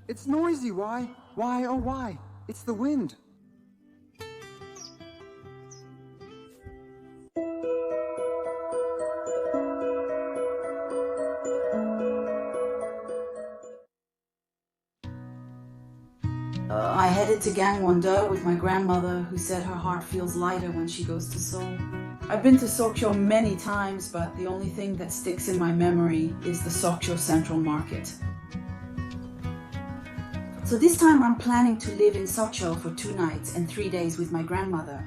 It's noisy, why? Why, oh why? It's the wind. I headed to Gangwon-do with my grandmother, who said her heart feels lighter when she goes to Seoul. I've been to Sokcho many times, but the only thing that sticks in my memory is the Sokcho Central Market. So this time I'm planning to live in Sokcho for 2 nights and 3 days with my grandmother.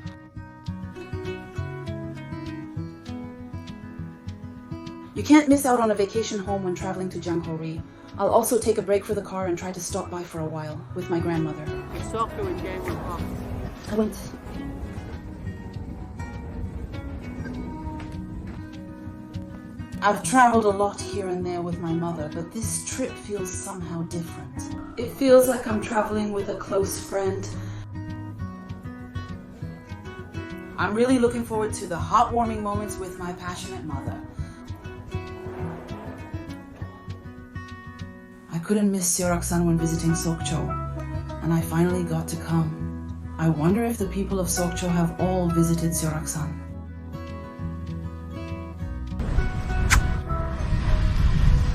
You can't miss out on a vacation home when traveling to Jangho-ri. I'll also take a break for the car and try to stop by for a while with my grandmother. Sokcho and Gangwon-do. I went. I've traveled a lot here and there with my mother, but this trip feels somehow different. It feels like I'm traveling with a close friend. I'm really looking forward to the heartwarming moments with my passionate mother. I couldn't miss Seoraksan when visiting Sokcho, and I finally got to come. I wonder if the people of Sokcho have all visited Seoraksan.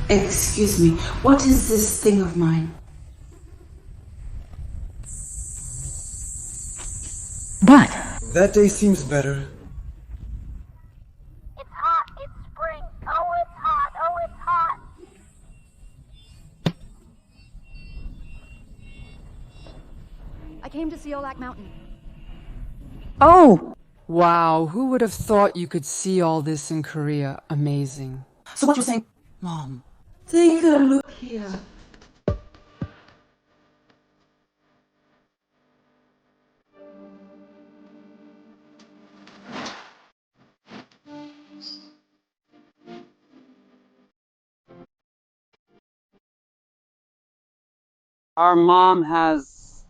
Excuse me, what is this thing of mine? What? That day seems better. It's hot, it's spring. Oh, it's hot, oh, it's hot. I came to Seorak Mountain. Oh! Wow, who would have thought you could see all this in Korea? Amazing. So what you're saying? Mom. Take a look here. Our mom has...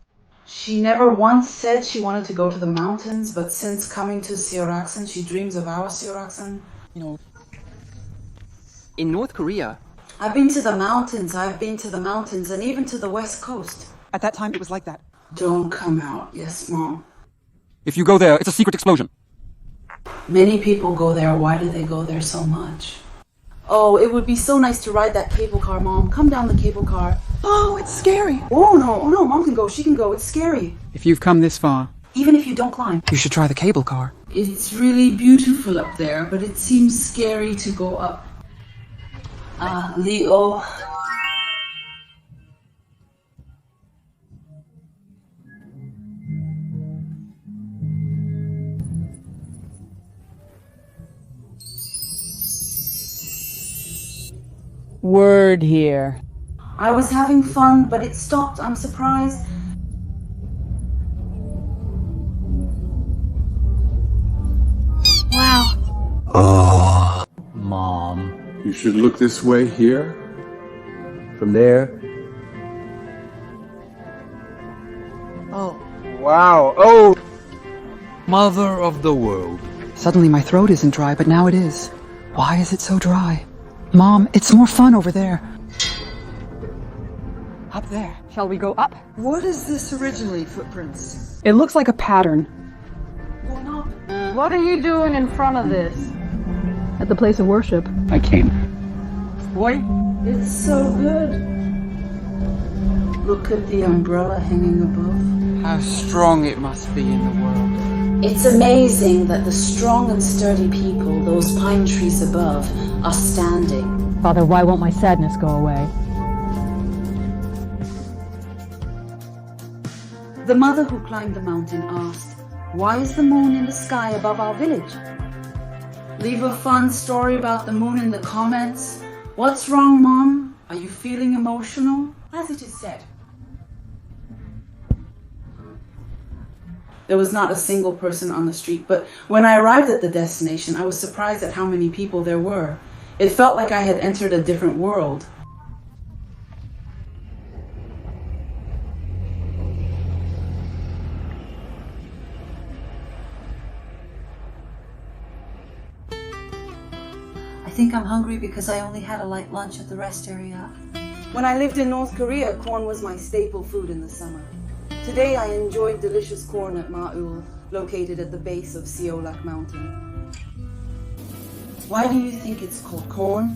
She never once said she wanted to go to the mountains, but since coming to Seoraksan, she dreams of our Seoraksan. You know, in North Korea, I've been to the mountains, and even to the west coast. At that time, it was like that. Don't come out. Yes, Mom. If you go there, it's a secret explosion. Many people go there. Why do they go there so much? Oh, it would be so nice to ride that cable car, Mom. Come down the cable car. oh, it's scary. Oh no, Mom can go. She can go. It's scary. If you've come this far, Even if you don't climb. you should try the cable car. It's really beautiful up there, but it seems scary to go up. Leo. Word here. I was having fun, but it stopped. I'm surprised. Wow. Mom. You should look this way here. From there. Oh. Wow. Oh! Mother of the world. Suddenly my throat isn't dry, but now it is. Why is it so dry? Mom, it's more fun over there. Up there. Shall we go up? What is this originally, footprints? It looks like a pattern. Going up. What are you doing in front of this? At the place of worship. I came. Boy? It's so good. Look at the umbrella hanging above. How strong it must be in the world. It's amazing that the strong and sturdy people, those pine trees above, are standing. Father, why won't my sadness go away? The mother who climbed the mountain asked, "Why is the moon in the sky above our village?" Leave a fun story about the moon in the comments. What's wrong, Mom? Are you feeling emotional? As it is said. There was not a single person on the street, but when I arrived at the destination, I was surprised at how many people there were. It felt like I had entered a different world. I think I'm hungry because I only had a light lunch at the rest area. When I lived in North Korea, corn was my staple food in the summer. Today I enjoyed delicious corn at Maul, located at the base of Seorak Mountain. Why do you think it's called corn?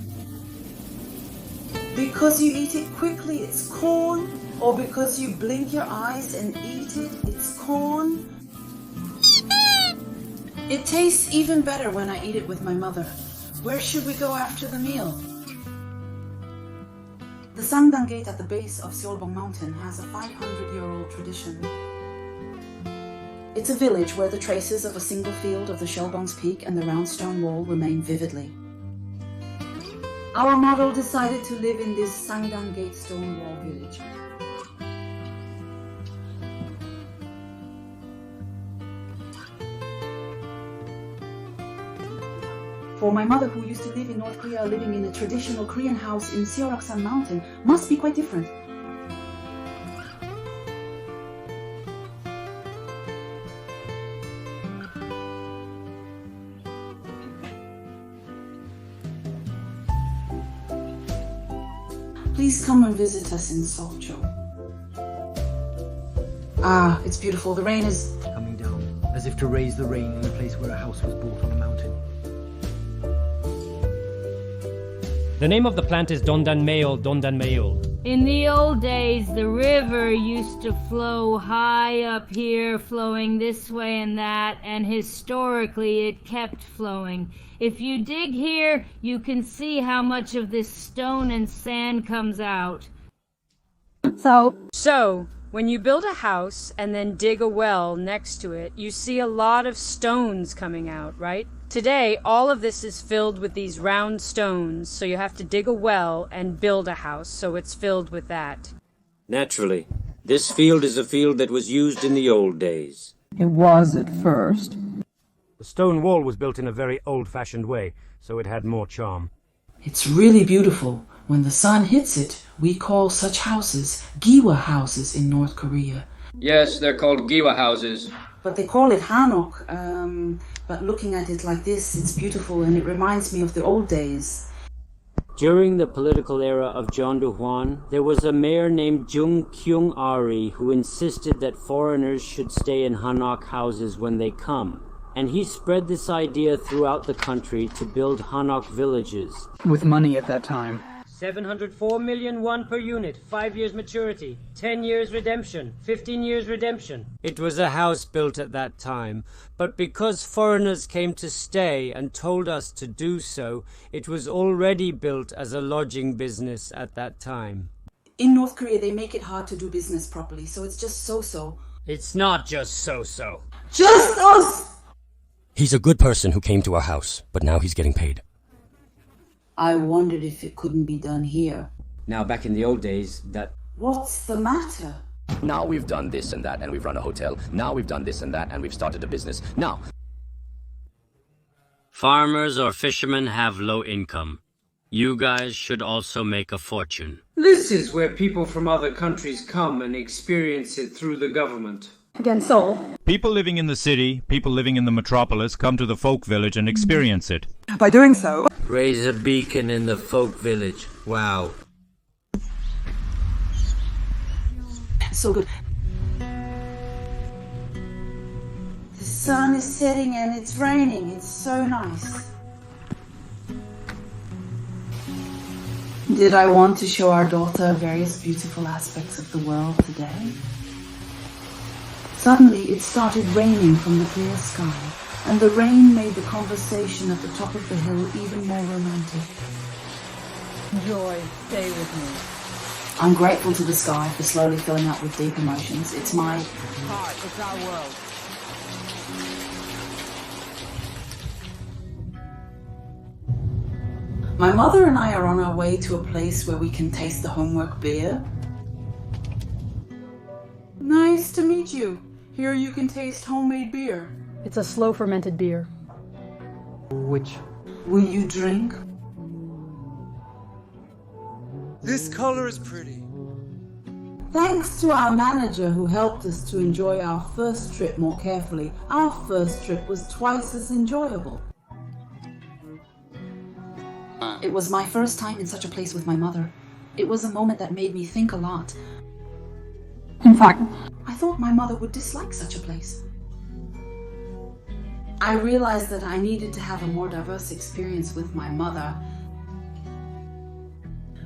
Because you eat it quickly, it's corn? Or because you blink your eyes and eat it, it's corn? It tastes even better when I eat it with my mother. Where should we go after the meal? The Sangdang Gate at the base of Seolbong Mountain has a 500-year-old tradition. It's a village where the traces of a single field of the Seolbong's peak and the round stone wall remain vividly. Our model decided to live in this Sangdang Gate stone wall village. For my mother, who used to live in North Korea, living in a traditional Korean house in Seoraksan mountain must be quite different. Please come and visit us in Sokcho. Ah, it's beautiful. The rain is coming down, as if to raise the rain in the place where a house was built on a mountain. The name of the plant is Dondanmeol, Dondanmeol. In the old days, the river used to flow high up here, flowing this way and that, and historically it kept flowing. If you dig here, you can see how much of this stone and sand comes out. So, when you build a house and then dig a well next to it, you see a lot of stones coming out, right? Today, all of this is filled with these round stones, so you have to dig a well and build a house, so it's filled with that. Naturally. This field is a field that was used in the old days. It was at first. The stone wall was built in a very old-fashioned way, so it had more charm. It's really beautiful. When the sun hits it, we call such houses giwa houses in North Korea. Yes, they're called giwa houses. But they call it hanok. But looking at it like this, it's beautiful and it reminds me of the old days. During the political era of John Duhuan, there was a mayor named Jung Kyung-ari who insisted that foreigners should stay in hanok houses when they come. And he spread this idea throughout the country to build hanok villages. With money at that time. 704 million won per unit, 5 years maturity, 10 years redemption, 15 years redemption. It was a house built at that time, but because foreigners came to stay and told us to do so, it was already built as a lodging business at that time. In North Korea, they make it hard to do business properly, so it's just so-so. It's not just so-so. Just us! He's a good person who came to our house, but now he's getting paid. I wondered if it couldn't be done here. Now, back in the old days, What's the matter? Now we've done this and that, and we've run a hotel. Now we've done this and that, and we've started a business. Now... Farmers or fishermen have low income. You guys should also make a fortune. This is where people from other countries come and experience it through the government. Again, Seoul. People living in the city, people living in the metropolis come to the folk village and experience it. By doing so... Raise a beacon in the folk village. Wow. So good. The sun is setting and it's raining. It's so nice. Did I want to show our daughter various beautiful aspects of the world today? Suddenly it started raining from the clear sky, and the rain made the conversation at the top of the hill even more romantic. Joy, stay with me. I'm grateful to the sky for slowly filling up with deep emotions. It's my heart, it's our world. My mother and I are on our way to a place where we can taste the homework beer. Nice to meet you. Here you can taste homemade beer. It's a slow fermented beer. Which? Will you drink? This color is pretty. Thanks to our manager who helped us to enjoy our first trip more carefully, our first trip was twice as enjoyable. It was my first time in such a place with my mother. It was a moment that made me think a lot. In fact, I thought my mother would dislike such a place. I realized that I needed to have a more diverse experience with my mother.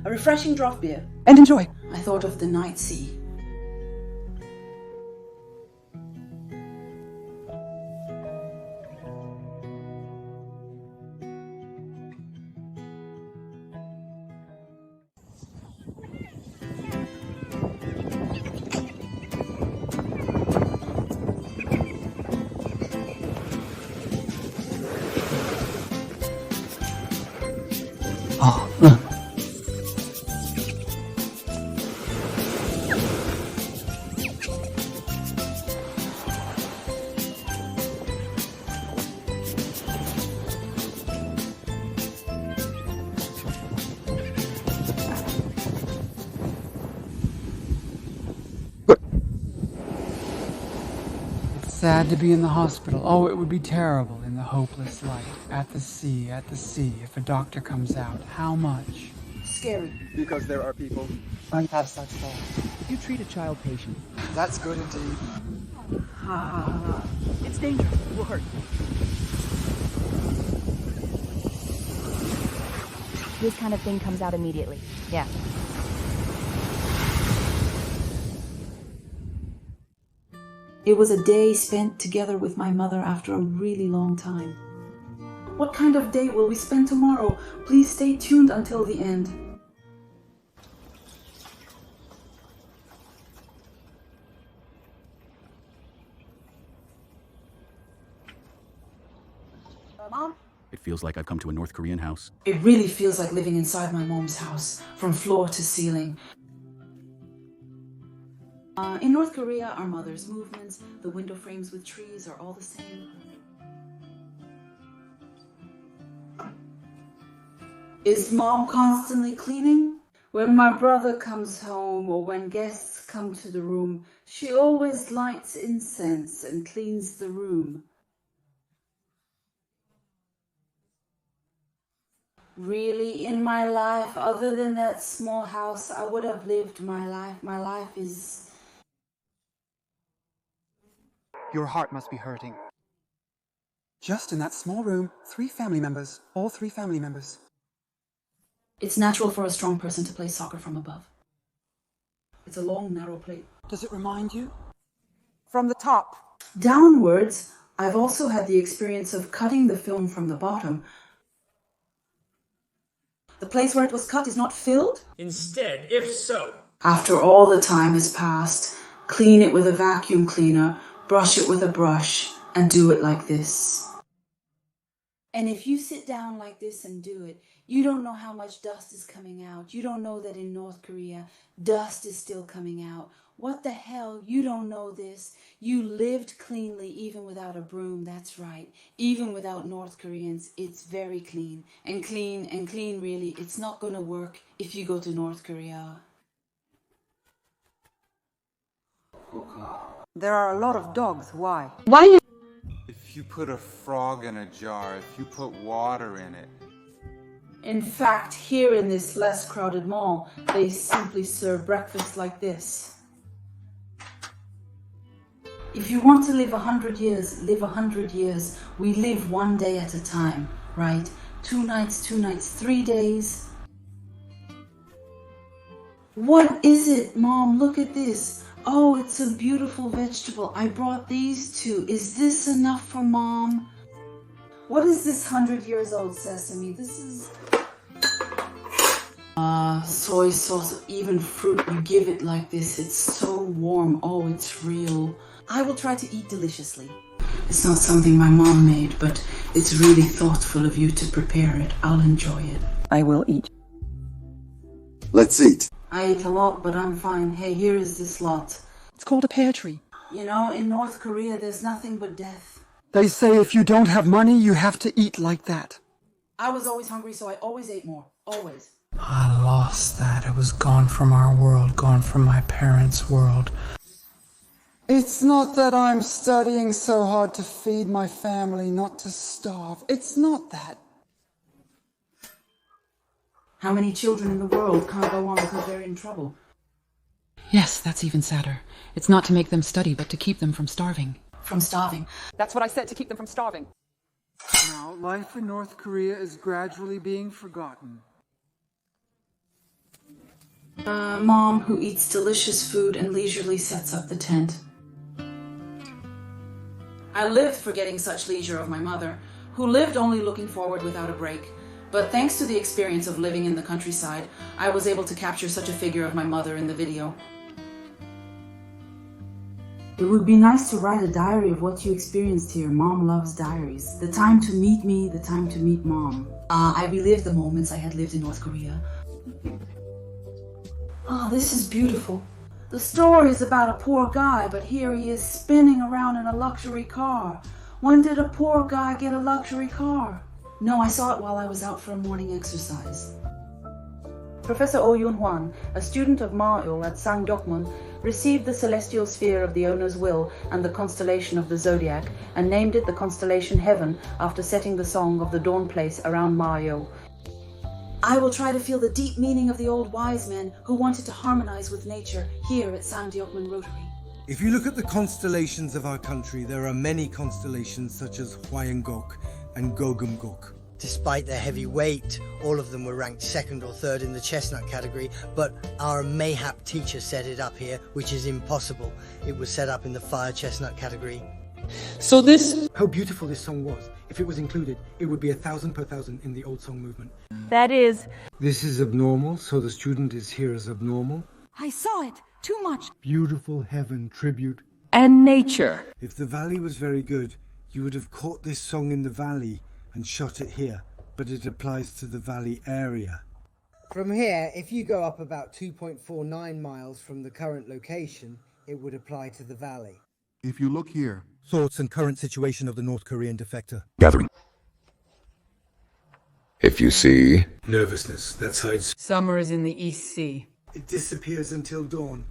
A refreshing draft beer. And enjoy. I thought of the night sea. Sad to be in the hospital. Oh, it would be terrible in the hopeless light. At the sea, if a doctor comes out. How much? Scary. Because there are people who have such thoughts. You treat a child patient. That's good indeed. It's dangerous. It will hurt. This kind of thing comes out immediately. Yeah. It was a day spent together with my mother after a really long time. What kind of day will we spend tomorrow? Please stay tuned until the end. Mom? It feels like I've come to a North Korean house. It really feels like living inside my mom's house, from floor to ceiling. In North Korea, our mother's movements, the window frames with trees are all the same. Is Mom constantly cleaning? When my brother comes home or when guests come to the room, she always lights incense and cleans the room. Really, in my life, other than that small house, I would have lived my life. My life is... Your heart must be hurting. Just in that small room, 3 family members. All 3 family members. It's natural for a strong person to play soccer from above. It's a long, narrow plate. Does it remind you? From the top. Downwards, I've also had the experience of cutting the film from the bottom. The place where it was cut is not filled? Instead, if so. After all the time has passed, clean it with a vacuum cleaner, brush it with a brush, and do it like this. And if you sit down like this and do it, you don't know how much dust is coming out. You don't know that in North Korea, dust is still coming out. What the hell? You don't know this. You lived cleanly even without a broom. That's right. Even without North Koreans, it's very clean. And clean really. It's not going to work if you go to North Korea. There are a lot of dogs. Why? Why? If you put a frog in a jar, if you put water in it. In fact, here in this less crowded mall, they simply serve breakfast like this. If you want to live 100 years, live 100 years. We live one day at a time, right? 2 nights, 3 days. What is it, Mom? Look at this. Oh, it's a beautiful vegetable. I brought these 2. Is this enough for Mom? What is this 100 years old sesame? This is... soy sauce, even fruit, you give it like this. It's so warm. Oh, it's real. I will try to eat deliciously. It's not something my mom made, but it's really thoughtful of you to prepare it. I'll enjoy it. I will eat. Let's eat. I ate a lot, but I'm fine. Hey, here is this lot. It's called a pear tree. You know, in North Korea, there's nothing but death. They say if you don't have money, you have to eat like that. I was always hungry, so I always ate more. Always. I lost that. It was gone from our world, gone from my parents' world. It's not that I'm studying so hard to feed my family, not to starve. It's not that. How many children in the world can't go on because they're in trouble? Yes, that's even sadder. It's not to make them study, but to keep them from starving. From starving. That's what I said, to keep them from starving. Now, life in North Korea is gradually being forgotten. Mom, who eats delicious food and leisurely sets up the tent. I lived forgetting such leisure of my mother, who lived only looking forward without a break. But thanks to the experience of living in the countryside, I was able to capture such a figure of my mother in the video. It would be nice to write a diary of what you experienced here. Mom loves diaries. The time to meet me, the time to meet Mom. I relived the moments I had lived in North Korea. This is beautiful. The story is about a poor guy, but here he is spinning around in a luxury car. When did a poor guy get a luxury car? No, I saw it while I was out for a morning exercise. Professor Oh Yoon-hwan, a student of Ma-il at Sang-Dokmun, received the celestial sphere of the owner's will and the constellation of the zodiac, and named it the constellation Heaven after setting the song of the dawn place around Ma-il. I will try to feel the deep meaning of the old wise men who wanted to harmonize with nature here at Sang-Dokmun Rotary. If you look at the constellations of our country, there are many constellations such as Hwayangok and Gogumgok. Despite their heavy weight, all of them were ranked second or third in the chestnut category, but our mayhap teacher set it up here, which is impossible. It was set up in the fire chestnut category. So how beautiful this song was. If it was included, it would be 1,000 per 1,000 in the old song movement. That is... This is abnormal, so the student is here as abnormal. I saw it. Too much. Beautiful heaven tribute. And nature. If the valley was very good, you would have caught this song in the valley and shot it here, but it applies to the valley area. From here, if you go up about 2.49 miles from the current location, it would apply to the valley. If you look here. Thoughts and current situation of the North Korean defector. Gathering. If you see... Nervousness, that's how it's... Summer is in the East Sea. It disappears until dawn.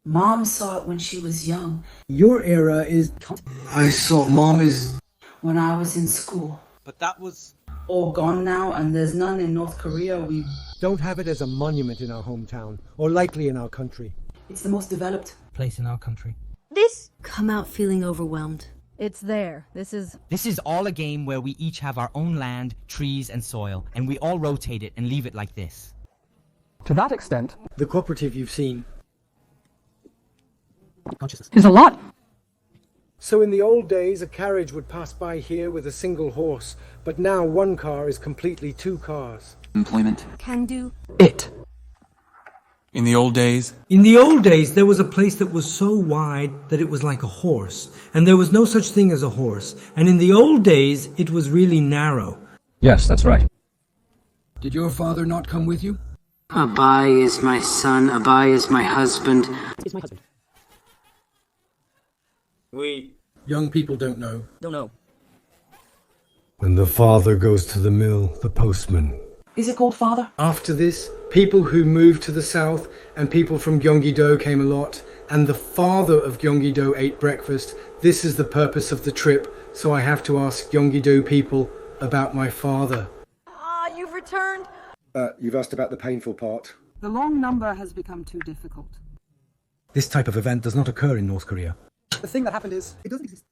Mom saw it when she was young. Your era is... I saw Mom is... When I was in school. But that was... All gone now, and there's none in North Korea. We don't have it as a monument in our hometown, or likely in our country. It's the most developed place in our country. This... Come out feeling overwhelmed. It's there. This is all a game where we each have our own land, trees, and soil, and we all rotate it and leave it like this. To that extent, the cooperative you've seen consciousness is a lot. So in the old days, a carriage would pass by here with a single horse, but now one car is completely two cars. Employment. Can do. It. In the old days? In the old days, there was a place that was so wide that it was like a horse, and there was no such thing as a horse. And in the old days, it was really narrow. Yes, that's right. Did your father not come with you? Abai is my son. Abai is my husband. Is my husband. We... Young people don't know. Don't know. When the father goes to the mill, the postman. Is it called father? After this, people who moved to the south and people from Gangwon-do came a lot, and the father of Gangwon-do ate breakfast. This is the purpose of the trip, so I have to ask Gangwon-do people about my father. You've returned. You've asked about the painful part. The long number has become too difficult. This type of event does not occur in North Korea. The thing that happened is, it doesn't exist.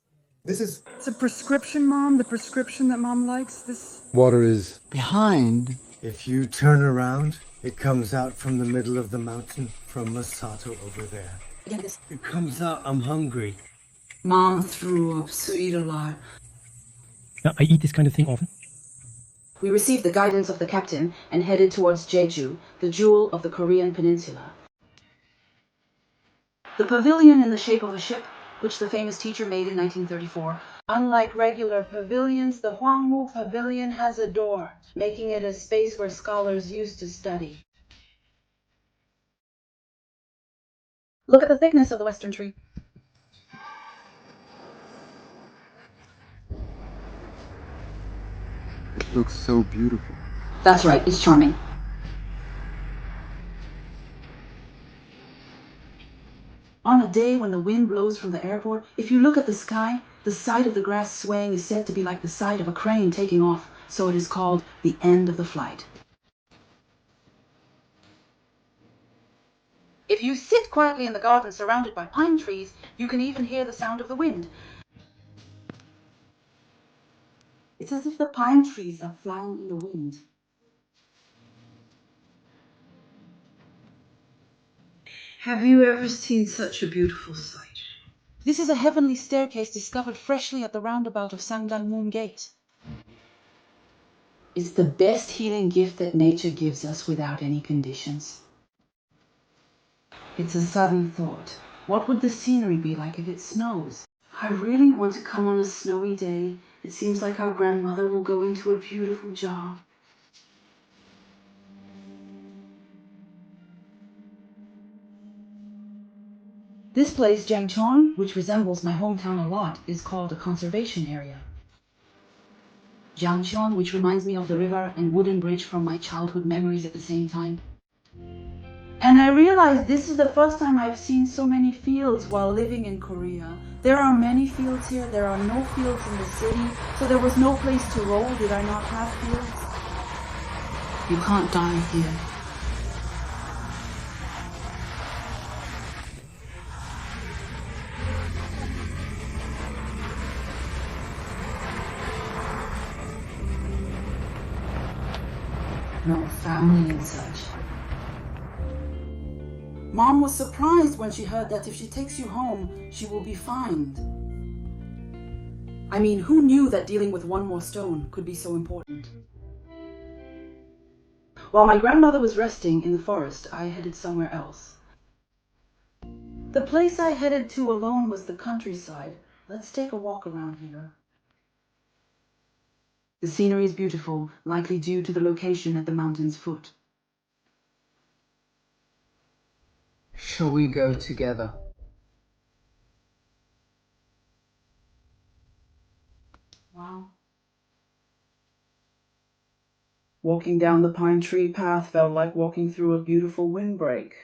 It's a prescription, Mom. The prescription that Mom likes. This... Water is... Behind. If you turn around, it comes out from the middle of the mountain, from Masato over there. It comes out, I'm hungry. Mom threw up, so eat a lot. I eat this kind of thing often. We received the guidance of the captain and headed towards Jeju, the jewel of the Korean peninsula. The pavilion in the shape of a ship, which the famous teacher made in 1934. Unlike regular pavilions, the Hwangmu Pavilion has a door, making it a space where scholars used to study. Look at the thickness of the western tree. It looks so beautiful. That's right, it's charming. On a day when the wind blows from the airport, if you look at the sky, the side of the grass swaying is said to be like the side of a crane taking off, so it is called the end of the flight. If you sit quietly in the garden surrounded by pine trees, you can even hear the sound of the wind. It's as if the pine trees are flying in the wind. Have you ever seen such a beautiful sight? This is a heavenly staircase discovered freshly at the roundabout of Sangdang-moon Gate. It's the best healing gift that nature gives us without any conditions. It's a sudden thought. What would the scenery be like if it snows? I really want to come on a snowy day. It seems like our grandmother will go into a beautiful job. This place, Jangchon, which resembles my hometown a lot, is called a conservation area. Jangchon, which reminds me of the river and wooden bridge from my childhood memories at the same time. And I realized this is the first time I've seen so many fields while living in Korea. There are many fields here, there are no fields in the city, so there was no place to roll. Did I not have fields? You can't die here. No family and such. Mom was surprised when she heard that if she takes you home, she will be fined. I mean, who knew that dealing with one more stone could be so important? While my grandmother was resting in the forest, I headed somewhere else. The place I headed to alone was the countryside. Let's take a walk around here. The scenery is beautiful, likely due to the location at the mountain's foot. Shall we go together? Wow. Walking down the pine tree path felt like walking through a beautiful windbreak.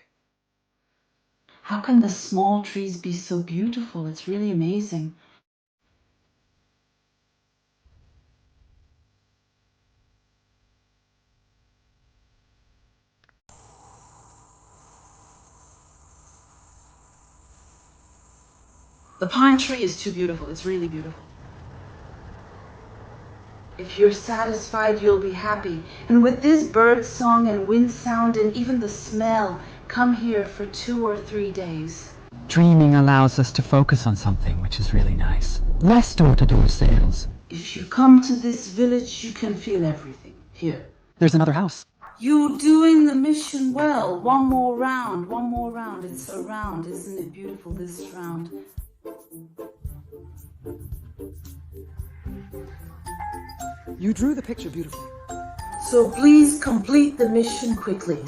How can the small trees be so beautiful? It's really amazing. The pine tree is too beautiful. It's really beautiful. If you're satisfied, you'll be happy. And with this bird song and wind sound and even the smell, come here for 2 or 3 days. Dreaming allows us to focus on something, which is really nice. Less door-to-door sales. If you come to this village, you can feel everything. Here. There's another house. You're doing the mission well. One more round, one more round. It's a round. Isn't it beautiful, this round? You drew the picture beautifully. So please complete the mission quickly.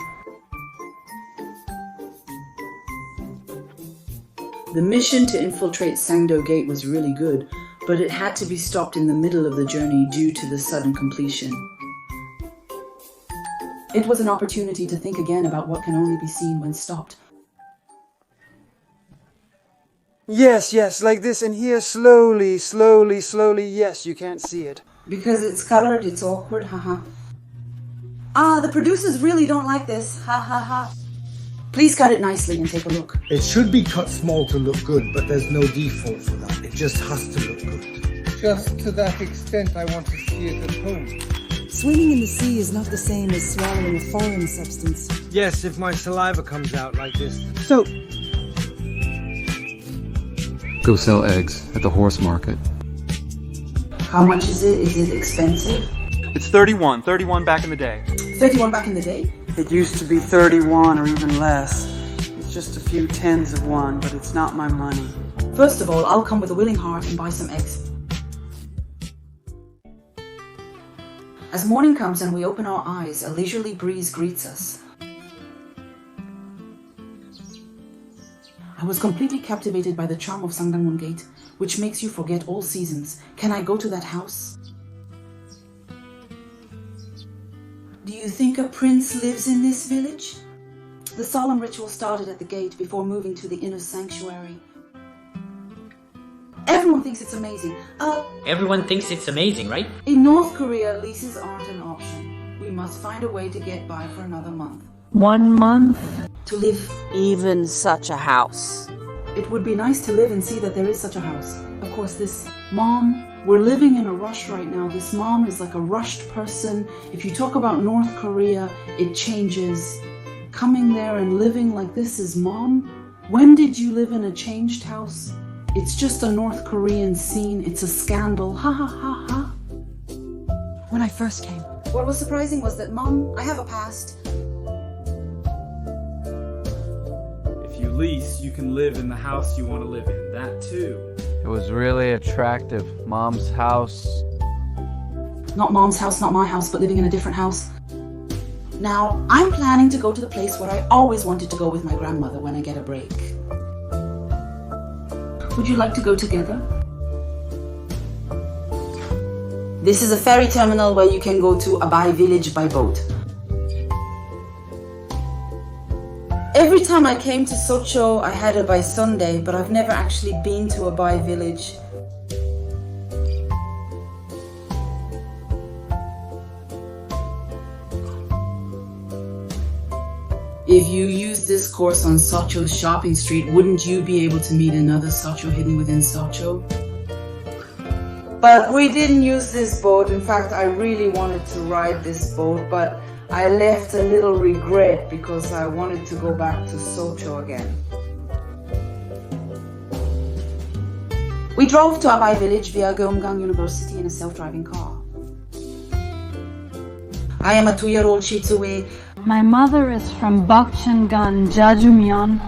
The mission to infiltrate Sangdo Gate was really good, but it had to be stopped in the middle of the journey due to the sudden completion. It was an opportunity to think again about what can only be seen when stopped. Yes, yes, like this, and here slowly, slowly, slowly. Yes, you can't see it. Because it's colored, it's awkward, haha. The producers really don't like this, ha ha ha. Please cut it nicely and take a look. It should be cut small to look good, but there's no default for that. It just has to look good. Just to that extent, I want to see it at home. Swimming in the sea is not the same as swallowing a foreign substance. Yes, if my saliva comes out like this. So, Go sell eggs at the horse market. How much is it? Is it expensive? It's 31 back in the day. 31 back in the day? It used to be 31 or even less. It's just a few tens of one, but it's not my money. First of all, I'll come with a willing heart and buy some eggs. As morning comes and we open our eyes, a leisurely breeze greets us. I was completely captivated by the charm of Sangdang-moon Gate, which makes you forget all seasons. Can I go to that house? Do you think a prince lives in this village? The solemn ritual started at the gate before moving to the inner sanctuary. Everyone thinks it's amazing. Everyone thinks it's amazing, right? In North Korea, leases aren't an option. We must find a way to get by for another month. 1 month? To live even such a house. It would be nice to live and see that there is such a house. Of course, this mom, we're living in a rush right now. This mom is like a rushed person. If you talk about North Korea, it changes. Coming there and living like this is mom. When did you live in a changed house? It's just a North Korean scene. It's a scandal. Ha ha ha ha. When I first came. What was surprising was that, Mom, I have a past. If you lease, you can live in the house you want to live in. That too. It was really attractive. Mom's house. Not Mom's house, not my house, but living in a different house. Now, I'm planning to go to the place where I always wanted to go with my grandmother when I get a break. Would you like to go together? This is a ferry terminal where you can go to Abai village by boat. Every time I came to Sokcho, I had Abai Sunday, but I've never actually been to Abai village. If you use this course on Sokcho's shopping street, wouldn't you be able to meet another Sokcho hidden within Sokcho? But we didn't use this boat. In fact, I really wanted to ride this boat, but I left a little regret because I wanted to go back to Sokcho again. We drove to Abai village via Gyeonggang University in a self-driving car. I am a 2-year-old Shih Tzu. My mother is from Bakchangan, Jajumyeon.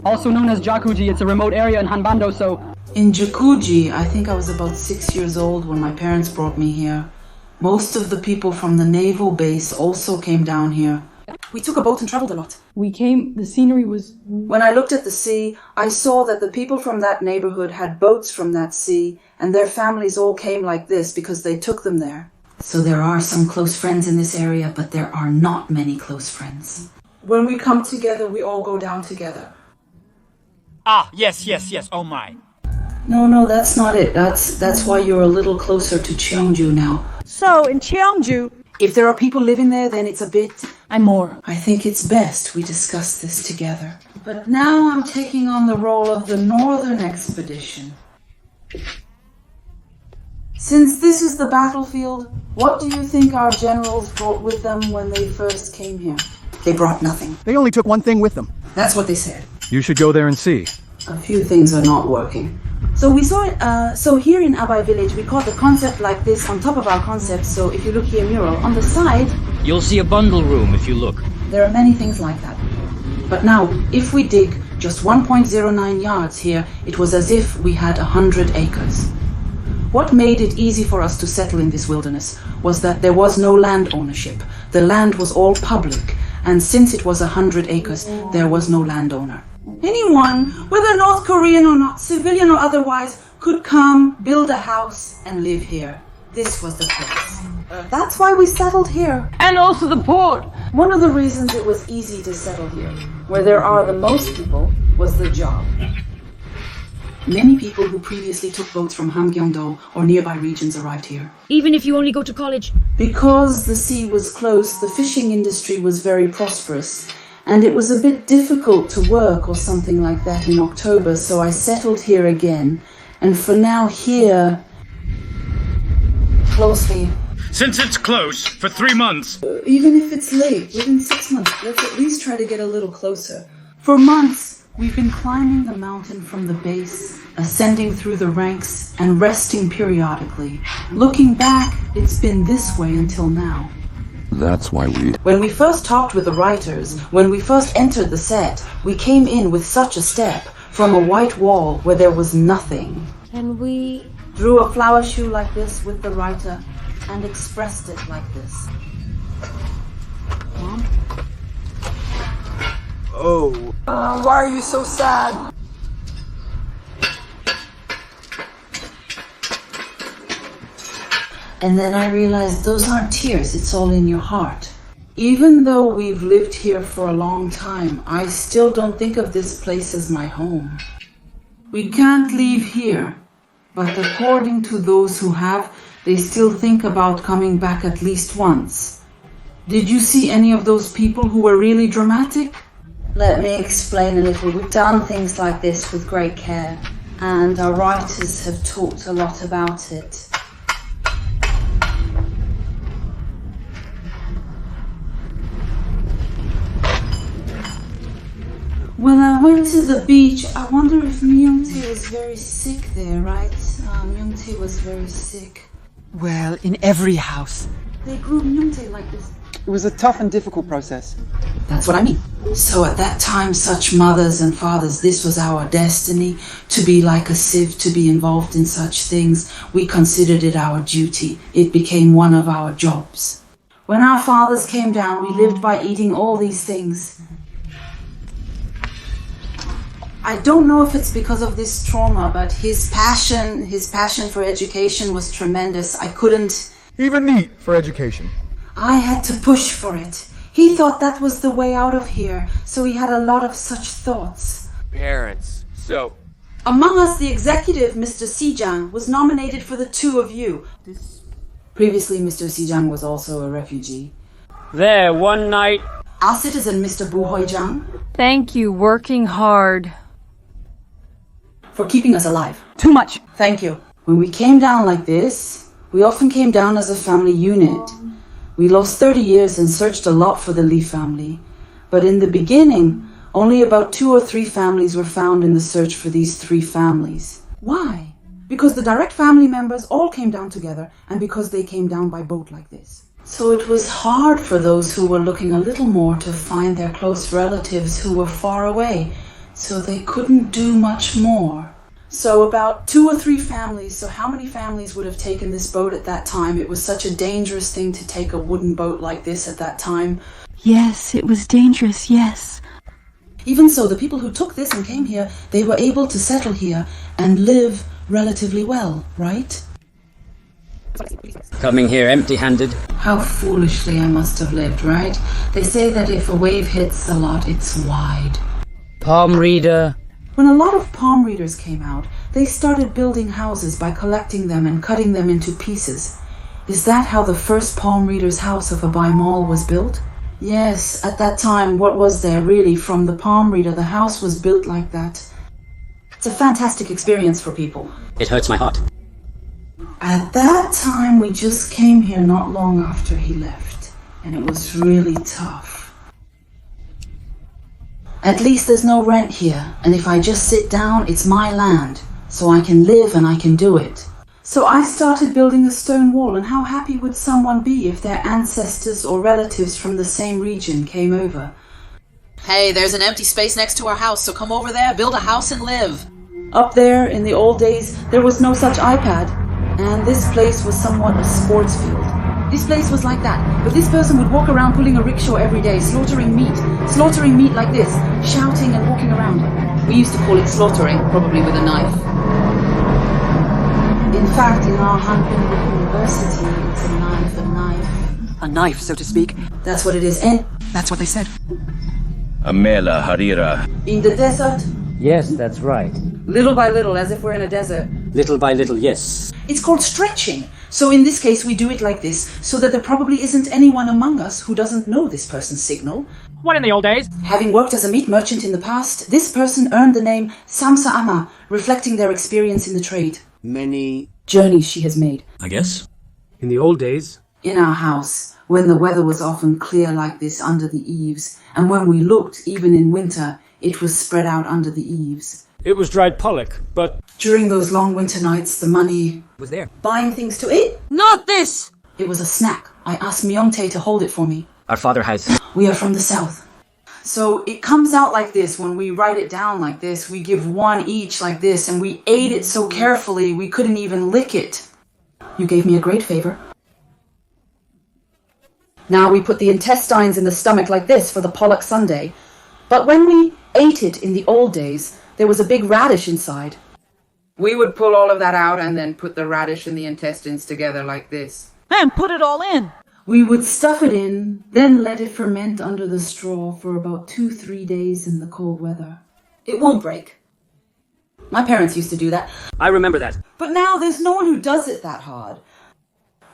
Also known as Jakuji, it's a remote area in Hanbando, so... In Jakuji, I think I was about 6 years old when my parents brought me here. Most of the people from the naval base also came down here. We took a boat and traveled a lot. The scenery was... When I looked at the sea, I saw that the people from that neighborhood had boats from that sea, and their families all came like this because they took them there. So there are some close friends in this area, but there are not many close friends. When we come together, we all go down together. Ah, yes, oh my. No, that's not it. That's why you're a little closer to Cheongju now. So, in Cheongju... If there are people living there, then it's a bit... I'm more. I think it's best we discuss this together. But now I'm taking on the role of the Northern Expedition. Since this is the battlefield, what do you think our generals brought with them when they first came here? They brought nothing. They only took one thing with them. That's what they said. You should go there and see. A few things are not working. So we saw it, so here in Abai village, we caught the concept like this on top of our concept. So if you look here, mural, on the side... You'll see a bundle room if you look. There are many things like that. But now, if we dig just 1.09 yards here, it was as if we had 100 acres. What made it easy for us to settle in this wilderness was that there was no land ownership. The land was all public, and since it was 100 acres, there was no landowner. Anyone, whether North Korean or not, civilian or otherwise, could come, build a house, and live here. This was the place. That's why we settled here. And also the port. One of the reasons it was easy to settle here, where there are the most people, was the job. Many people who previously took boats from Gangwon-do or nearby regions arrived here. Even if you only go to college? Because the sea was close, the fishing industry was very prosperous. And it was a bit difficult to work or something like that in October, so I settled here again. And for now here, closely. Since it's close, for 3 months. Even if it's late, within 6 months, let's at least try to get a little closer. For months, we've been climbing the mountain from the base, ascending through the ranks, and resting periodically. Looking back, it's been this way until now. That's why we... When we first talked with the writers, when we first entered the set, we came in with such a step from a white wall where there was nothing. And we drew a flower shoe like this with the writer and expressed it like this. Mom? Oh. Why are you so sad? And then I realized those aren't tears, it's all in your heart. Even though we've lived here for a long time, I still don't think of this place as my home. We can't leave here, but according to those who have, they still think about coming back at least once. Did you see any of those people who were really dramatic? Let me explain a little. We've done things like this with great care, and our writers have talked a lot about it. When I went to the beach, I wonder if Myung-tae was very sick there, right? Myung-tae was very sick. Well, in every house. They grew Myung-tae like this. It was a tough and difficult process. That's what I mean. So at that time, such mothers and fathers, this was our destiny, to be like a sieve, to be involved in such things. We considered it our duty. It became one of our jobs. When our fathers came down, we lived by eating all these things. I don't know if it's because of this trauma, but his passion for education was tremendous. I couldn't... Even neat for education. I had to push for it. He thought that was the way out of here, so he had a lot of such thoughts. Parents. So... Among us, the executive, Mr. Sijang, was nominated for the two of you. Previously, Mr. Sijang was also a refugee. There, one night... Our citizen, Mr. Bu Hoi-jang. Thank you, working hard. For keeping us alive. Too much. Thank you. When we came down like this, we often came down as a family unit. We lost 30 years and searched a lot for the Lee family. But in the beginning, only about 2 or 3 families were found in the search for these 3 families. Why? Because the direct family members all came down together, and because they came down by boat like this. So it was hard for those who were looking a little more to find their close relatives who were far away. So they couldn't do much more. So about 2 or 3 families, so how many families would have taken this boat at that time? It was such a dangerous thing to take a wooden boat like this at that time. Yes, it was dangerous, yes. Even so, the people who took this and came here, they were able to settle here and live relatively well, right? Coming here empty-handed. How foolishly I must have lived, right? They say that if a wave hits a lot, it's wide. Palm reader. When a lot of palm readers came out, they started building houses by collecting them and cutting them into pieces. Is that how the first palm reader's house of Abai Mall was built? Yes, at that time, what was there really from the palm reader? The house was built like that. It's a fantastic experience for people. It hurts my heart. At that time, we just came here not long after he left, and it was really tough. At least there's no rent here, and if I just sit down, it's my land, so I can live and I can do it. So I started building a stone wall, and how happy would someone be if their ancestors or relatives from the same region came over? Hey, there's an empty space next to our house, so come over there, build a house and live. Up there, in the old days, there was no such iPad, and this place was somewhat a sports field. This place was like that, but this person would walk around pulling a rickshaw every day, slaughtering meat like this, shouting and walking around. We used to call it slaughtering, probably with a knife. In fact, in our Hanbin University, it's a knife. A knife, so to speak. That's what it is, and that's what they said. Amela Harira. In the desert? Yes, that's right. Little by little, as if we're in a desert. Little by little, yes. It's called stretching. So in this case, we do it like this, so that there probably isn't anyone among us who doesn't know this person's signal. What in the old days? Having worked as a meat merchant in the past, this person earned the name Samsa Ama, reflecting their experience in the trade. Many journeys she has made. I guess. In the old days? In our house, when the weather was often clear like this under the eaves, and when we looked, even in winter, it was spread out under the eaves. It was dried pollock, but... During those long winter nights, the money... was there. Buying things to eat? Not this! It was a snack. I asked Myung-tae to hold it for me. Our father has... We are from the south. So it comes out like this. When we write it down like this, we give one each like this, and we ate it so carefully we couldn't even lick it. You gave me a great favor. Now we put the intestines in the stomach like this for the pollock sundae. But when we ate it in the old days, there was a big radish inside. We would pull all of that out and then put the radish and the intestines together like this. And put it all in. We would stuff it in, then let it ferment under the straw for about 2-3 days in the cold weather. It won't break. My parents used to do that. I remember that. But now there's no one who does it that hard.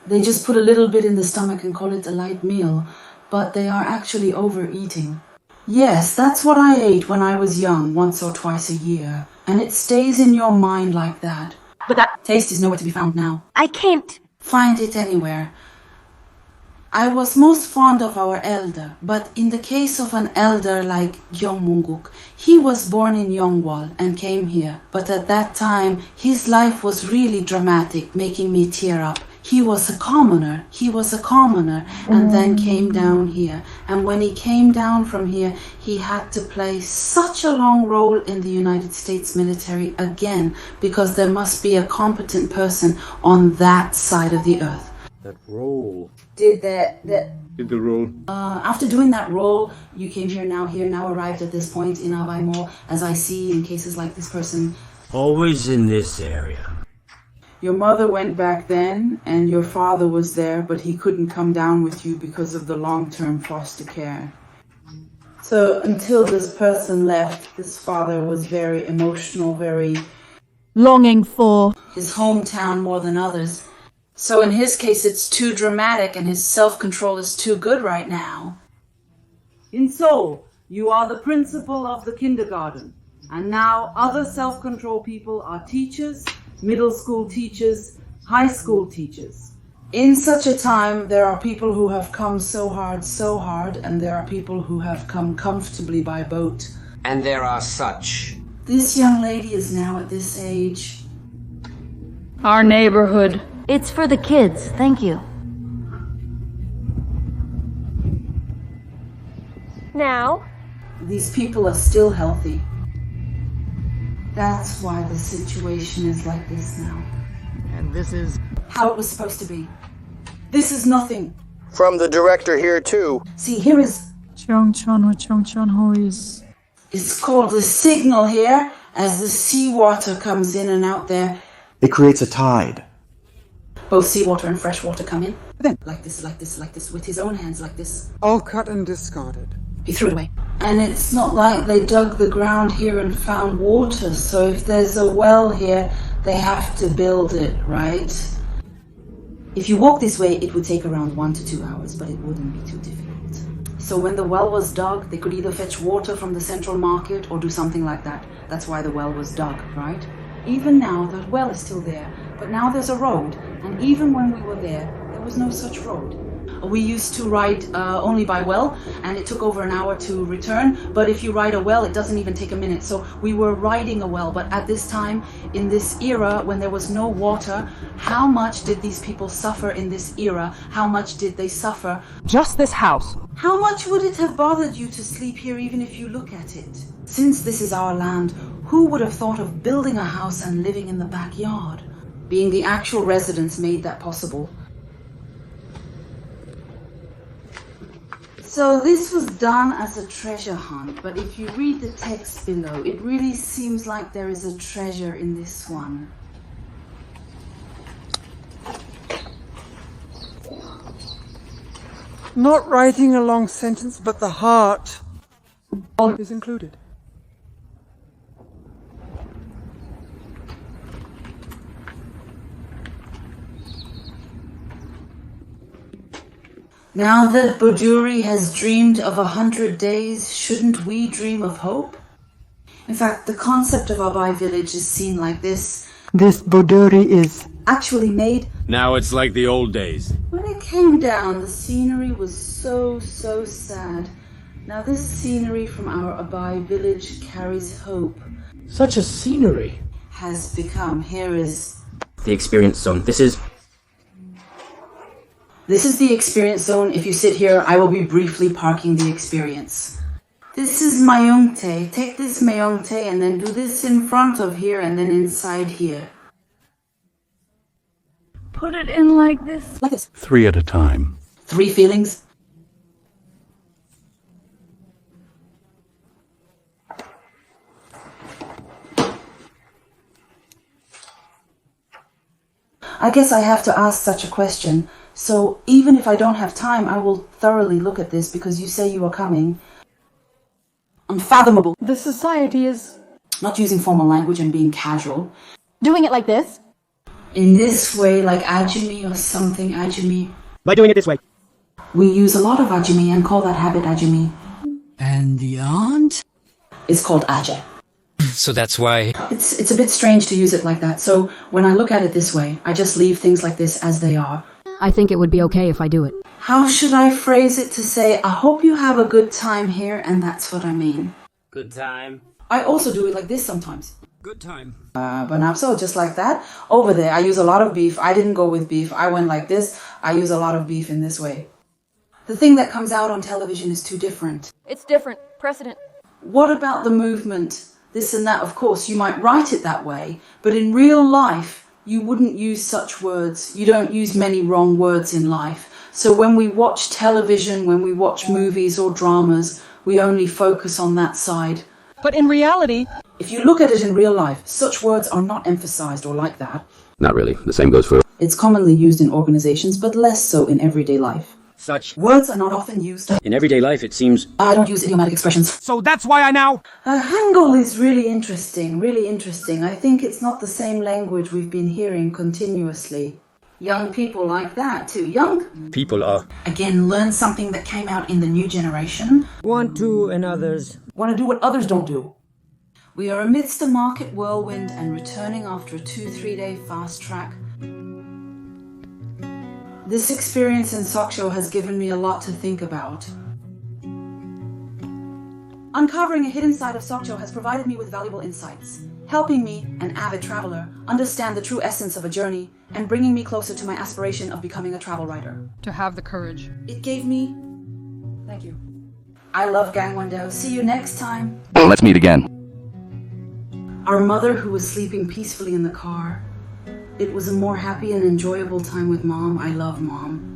They just put a little bit in the stomach and call it a light meal. but they are actually overeating. Yes, that's what I ate when I was young, once or twice a year. And it stays in your mind like that. But that taste is nowhere to be found now. I can't find it anywhere. I was most fond of our elder, but in the case of an elder like Gyeong-munguk, he was born in Yongwol and came here. But at that time, his life was really dramatic, making me tear up. He was a commoner, and then came down here. And when he came down from here, he had to play such a long role in the United States military again, because there must be a competent person on that side of the earth. That role. Did the role. After doing that role, you came here, now arrived at this point in Abai Mall, as I see in cases like this person. Always in this area. Your mother went back then, and your father was there, but he couldn't come down with you because of the long-term foster care. So until this person left, this father was very emotional, very longing for his hometown more than others. So in his case, it's too dramatic and his self-control is too good right now. In Seoul, you are the principal of the kindergarten. And now other self-control people are teachers, middle school teachers, high school teachers. In such a time, there are people who have come so hard, and there are people who have come comfortably by boat. And there are such. This young lady is now at this age. Our neighborhood. It's for the kids, thank you. Now? These people are still healthy. That's why the situation is like this now. And this is how it was supposed to be. This is nothing. From the director here too. See, here is Jangho-ri is. It's called the signal here. As the seawater comes in and out there, it creates a tide. Both seawater and fresh water come in. Then, like this, with his own hands, like this. All cut and discarded. He threw it away. And it's not like they dug the ground here and found water, so if there's a well here, they have to build it, right? If you walk this way, it would take around 1 to 2 hours, but it wouldn't be too difficult. So when the well was dug, they could either fetch water from the central market or do something like that. That's why the well was dug, right? Even now, that well is still there, but now there's a road, and even when we were there was no such road. We used to ride only by well, and it took over an hour to return, but if you ride a well, it doesn't even take a minute. So we were riding a well, but at this time, in this era, when there was no water, how much did these people suffer in this era? How much did they suffer? Just this house. How much would it have bothered you to sleep here even if you look at it? Since this is our land, who would have thought of building a house and living in the backyard? Being the actual residents made that possible. So this was done as a treasure hunt, but if you read the text below, it really seems like there is a treasure in this one. Not writing a long sentence, but the heart is included. Now that Buduri has dreamed of 100 days, shouldn't we dream of hope? In fact, the concept of Abai village is seen like this. This Buduri is actually made. Now it's like the old days. When it came down, the scenery was so sad. Now this scenery from our Abai village carries hope. Such a scenery. Has become, here is the experience zone. This is the experience zone. If you sit here, I will be briefly parking the experience. This is Mayongtae. Take this Mayongtae and then do this in front of here and then inside here. Put it in like this. Like this. 3 at a time. 3 feelings. I guess I have to ask such a question. So even if I don't have time, I will thoroughly look at this because you say you are coming. Unfathomable. The society is not using formal language and being casual. Doing it like this? In this way, like Ajumi or something, Ajumi. By doing it this way. We use a lot of ajimi and call that habit ajimi. And the aunt? It's called aje. So that's why... It's a bit strange to use it like that, so when I look at it this way, I just leave things like this as they are. I think it would be okay if I do it. How should I phrase it to say, I hope you have a good time here, and that's what I mean? Good time. I also do it like this sometimes. Good time. So just like that. Over there, I use a lot of beef. I didn't go with beef. I went like this. I use a lot of beef in this way. The thing that comes out on television is too different. It's different. Precedent. What about the movement? This and that, of course, you might write it that way, but in real life, you wouldn't use such words. You don't use many wrong words in life. So when we watch television, when we watch movies or dramas, we only focus on that side. But in reality... If you look at it in real life, such words are not emphasized or like that. Not really. The same goes for... It's commonly used in organizations, but less so in everyday life. Such words are not often used. In everyday life, it seems... I don't use idiomatic expressions. So that's why I now... Hangul is really interesting, really interesting. I think it's not the same language we've been hearing continuously. Young people like that too. Young people are... Again, learn something that came out in the new generation. Want to and others. Want to do what others don't do. We are amidst a market whirlwind and returning after a 2-3 day fast track. This experience in Sokcho has given me a lot to think about. Uncovering a hidden side of Sokcho has provided me with valuable insights, helping me, an avid traveler, understand the true essence of a journey and bringing me closer to my aspiration of becoming a travel writer. To have the courage. It gave me... Thank you. I love Gangwon-do. See you next time. Let's meet again. Our mother, who was sleeping peacefully in the car. It was a more happy and enjoyable time with Mom. I love Mom.